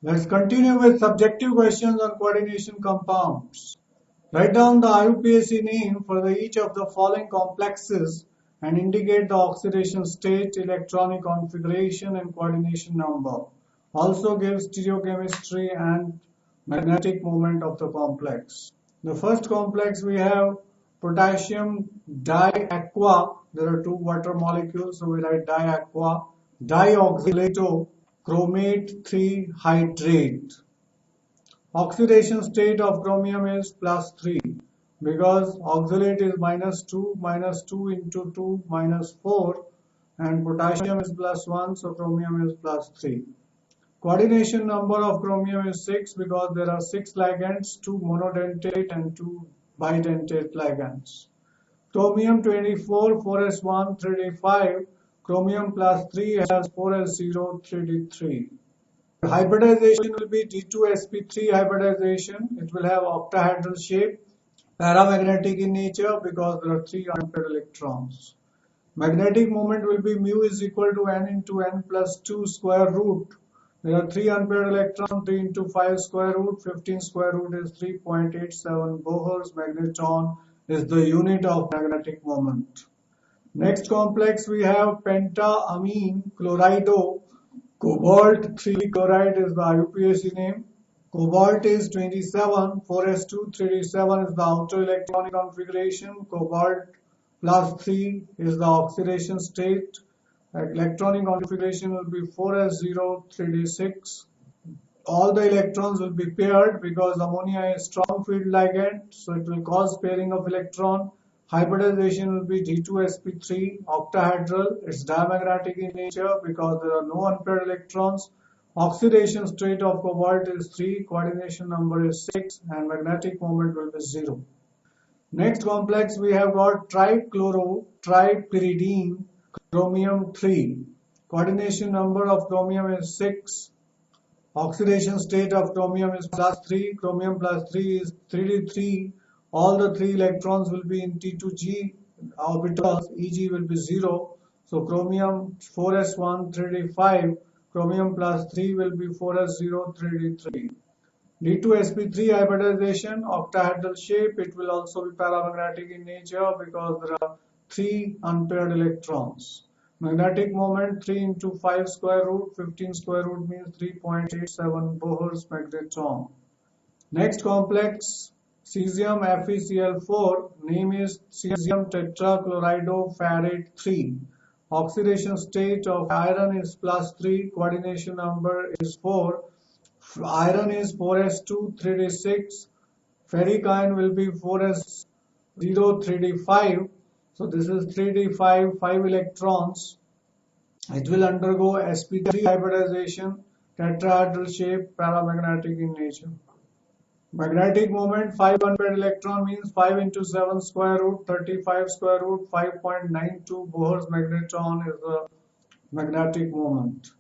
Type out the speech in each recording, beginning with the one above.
Let's continue with subjective questions on coordination compounds. Write down the IUPAC name for each of the following complexes and indicate the oxidation state, electronic configuration, and coordination number. Also give stereochemistry and magnetic moment of the complex. The first complex we have potassium diaqua. There are two water molecules, so we write diaqua. Dioxylato chromate 3 hydrate. Oxidation state of chromium is +3 because oxalate is -2 into 2 -4 and potassium is +1, so chromium is +3. Coordination number of chromium is 6 because there are 6 ligands, 2 monodentate and 2 bidentate ligands. Chromium 24, 4s1, 3d5. Chromium +3 has 4s0, 3d3. Hybridization will be D2sp3 hybridization. It will have octahedral shape, paramagnetic in nature because there are 3 unpaired electrons. Magnetic moment will be mu is equal to n into n plus 2 square root. There are 3 unpaired electrons, 3 into 5 square root, 15 square root is 3.87 Bohrs. Magneton is the unit of magnetic moment. Next complex we have pentaamine chlorido. Cobalt 3 chloride is the IUPAC name. Cobalt is 27, 4s2, 3d7 is the outer electronic configuration. Cobalt +3 is the oxidation state. Electronic configuration will be 4s0, 3d6. All the electrons will be paired because ammonia is strong field ligand, so it will cause pairing of electron. Hybridization will be D2sp3 octahedral. It's diamagnetic in nature because there are no unpaired electrons. Oxidation state of cobalt is 3, coordination number is 6, and magnetic moment will be 0. Next complex we have got trichloro tripyridine chromium 3. Coordination number of chromium is 6. Oxidation state of chromium is +3. Chromium +3 is 3d3. All the 3 electrons will be in T2G orbitals. Eg will be 0. So chromium 4s1, 3d5. Chromium +3 will be 4s0, 3d3. D2sp3 hybridization, octahedral shape. It will also be paramagnetic in nature because there are 3 unpaired electrons. Magnetic moment 3 into 5 square root, 15 square root means 3.87 Bohrs magneton. Next complex, cesium FeCl4, name is cesium tetrachloridoferrate 3. Oxidation state of iron is +3, coordination number is 4. Iron is 4s2, 3d6. Ferric ion will be 4s0, 3d5. So this is 3d5, 5 electrons. It will undergo sp3 hybridization, tetrahedral shape, paramagnetic in nature. Magnetic moment 5 unpaired electron means 5 into 7 square root, 35 square root, 5.92 Bohrs magneton is the magnetic moment.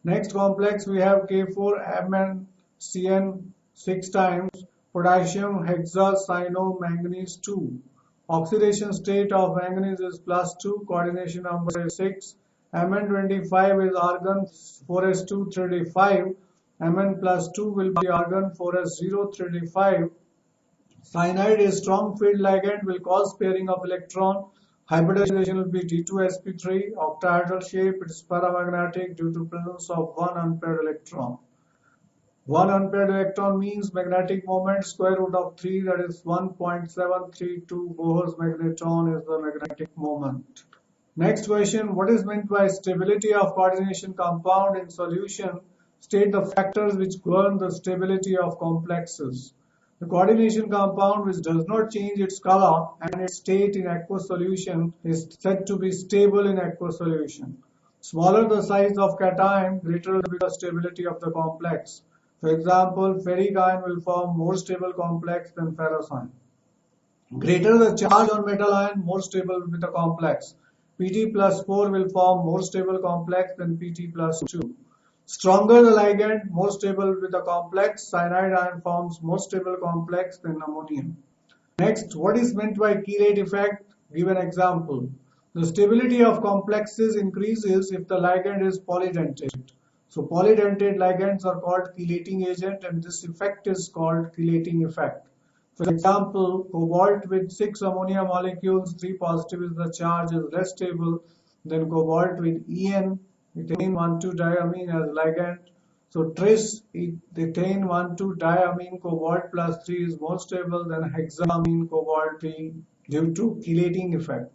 Next complex we have K4MnCN 6 times, potassium hexacyanomanganese 2. Oxidation state of manganese is +2, coordination number is 6. Mn25 is argon 4s2, 3d5. Mn +2 will be argon 4s0, 3d5. Cyanide is strong field ligand, will cause pairing of electron. Hybridization will be D2sp3, octahedral shape. It is paramagnetic due to presence of 1 unpaired electron. 1 unpaired electron means magnetic moment square root of 3, that is 1.732 Bohrs magneton is the magnetic moment. Next question, what is meant by stability of coordination compound in solution? State the factors which govern the stability of complexes. The coordination compound which does not change its color and its state in aqueous solution is said to be stable in aqueous solution. Smaller the size of cation, greater will be the stability of the complex. For example, ferric ion will form more stable complex than ferrous ion. Greater the charge on metal ion, more stable will be the complex. Pt plus 4 will form more stable complex than Pt plus 2. Stronger the ligand, more stable will be the complex. Cyanide ion forms more stable complex than ammonium. Next, what is meant by chelate effect? Give an example. The stability of complexes increases if the ligand is polydentate. So polydentate ligands are called chelating agent, and this effect is called chelating effect. For example, cobalt with 6 ammonia molecules, 3 positive is the charge, is less stable than cobalt with En, ethane 1,2-diamine as ligand. So tris, ethane 1,2-diamine cobalt plus 3 is more stable than hexamine cobalt 3 due to chelating effect.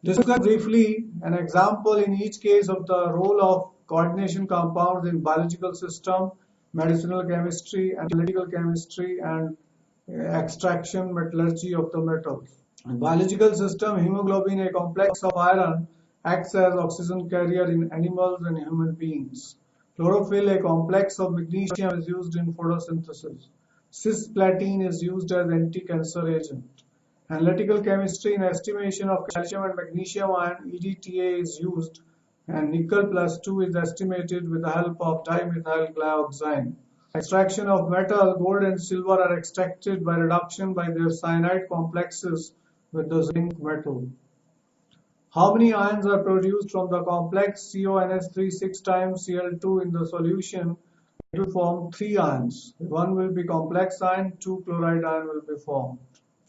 Discuss briefly an example in each case of the role of coordination compounds in biological system, medicinal chemistry, analytical chemistry, and extraction metallurgy of the metals. In biological system, hemoglobin, a complex of iron, acts as oxygen carrier in animals and human beings. Chlorophyll, a complex of magnesium, is used in photosynthesis. Cisplatin is used as anti-cancer agent. Analytical chemistry, in estimation of calcium and magnesium ion, EDTA is used, and nickel plus 2 is estimated with the help of dimethyl glyoxime. Extraction of metal, gold and silver are extracted by reduction by their cyanide complexes with the zinc metal. How many ions are produced from the complex CONH3 6 times Cl2 in the solution? It will form 3 ions. One will be complex ion, 2 chloride ion will be formed.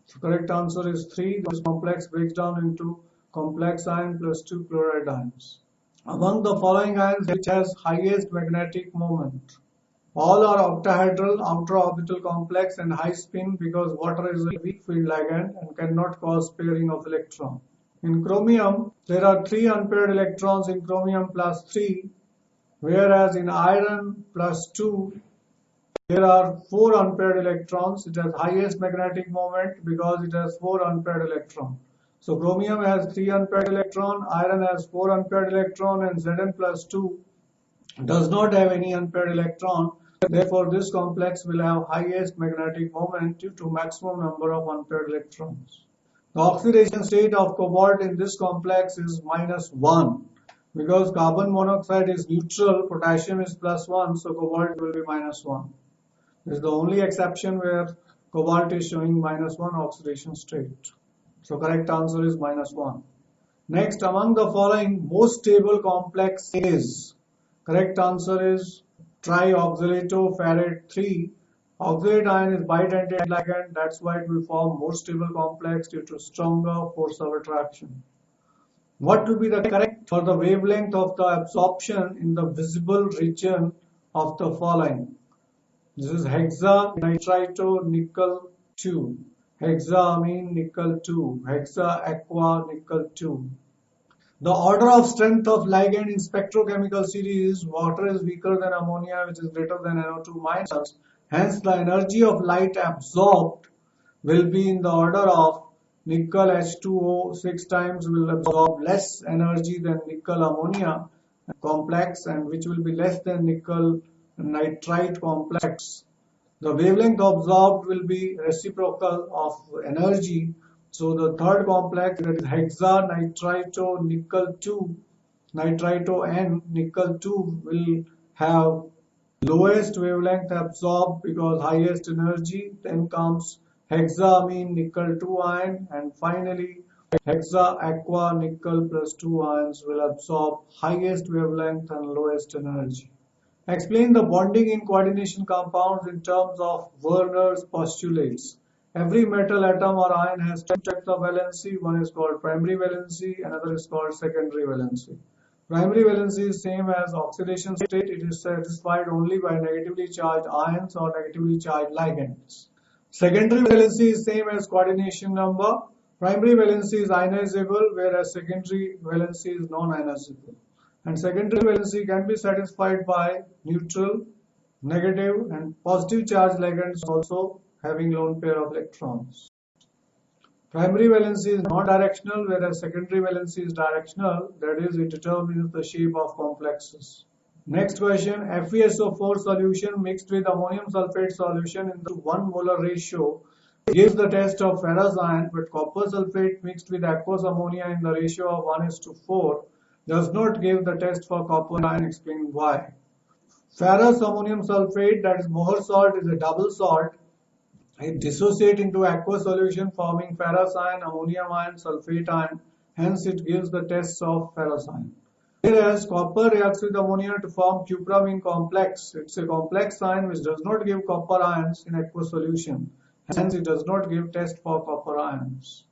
So correct answer is 3. This complex breaks down into complex ion plus 2 chloride ions. Among the following ions, which has highest magnetic moment? All are octahedral, outer orbital complex, and high spin because water is a weak field ligand and cannot cause pairing of electrons. In chromium, there are 3 unpaired electrons in chromium plus 3, whereas in iron plus 2, there are 4 unpaired electrons. It has highest magnetic moment because it has 4 unpaired electrons. So chromium has 3 unpaired electrons, iron has 4 unpaired electrons, and Zn plus 2 does not have any unpaired electron. Therefore, this complex will have highest magnetic moment due to maximum number of unpaired electrons. The oxidation state of cobalt in this complex is -1 because carbon monoxide is neutral, potassium is +1, so cobalt will be -1. This is the only exception where cobalt is showing -1 oxidation state. So correct answer is -1. Next, among the following, most stable complex is. Correct answer is trioxylato-ferrate 3. Oxalate ion is bidentate ligand, that's why it will form more stable complex due to stronger force of attraction. What will be the correct for the wavelength of the absorption in the visible region of the following? This is hexa nitrito nickel 2, hexamine nickel 2, hexa aqua nickel 2. The order of strength of ligand in spectrochemical series is water is weaker than ammonia, which is greater than NO2 minus. Hence, the energy of light absorbed will be in the order of nickel H2O 6 times will absorb less energy than nickel ammonia complex, and which will be less than nickel nitrite complex. The wavelength absorbed will be reciprocal of energy. So the third complex, that is hexa nitrito nickel 2, nitrito N nickel 2 will have lowest wavelength absorbed because highest energy. Then comes hexamine nickel 2 ion, and finally hexa aqua nickel plus 2 ions will absorb highest wavelength and lowest energy. Explain the bonding in coordination compounds in terms of Werner's postulates. Every metal atom or ion has 2 types of valency. One is called primary valency, another is called secondary valency. Primary valency is same as oxidation state. It is satisfied only by negatively charged ions or negatively charged ligands. Secondary valency is same as coordination number. Primary valency is ionizable, whereas secondary valency is non-ionizable. And secondary valency can be satisfied by neutral, negative, and positive charge ligands also having lone pair of electrons. Primary valency is non-directional, whereas secondary valency is directional. That is, it determines the shape of complexes. Next question, FeSO4 solution mixed with ammonium sulfate solution in the 1 molar ratio gives the test of ferrous ion, but copper sulfate mixed with aqueous ammonia in the ratio of 1:4 does not give the test for copper ion. Explain why. Ferrous ammonium sulfate, that is Mohr salt, is a double salt. It dissociates into aqueous solution forming ferrous ion, ammonium ion, sulfate ion. Hence, it gives the tests of ferrous ion. Whereas copper reacts with ammonia to form cupramine complex. It's a complex ion which does not give copper ions in aqueous solution. Hence, it does not give test for copper ions.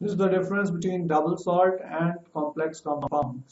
This is the difference between double salt and complex compounds.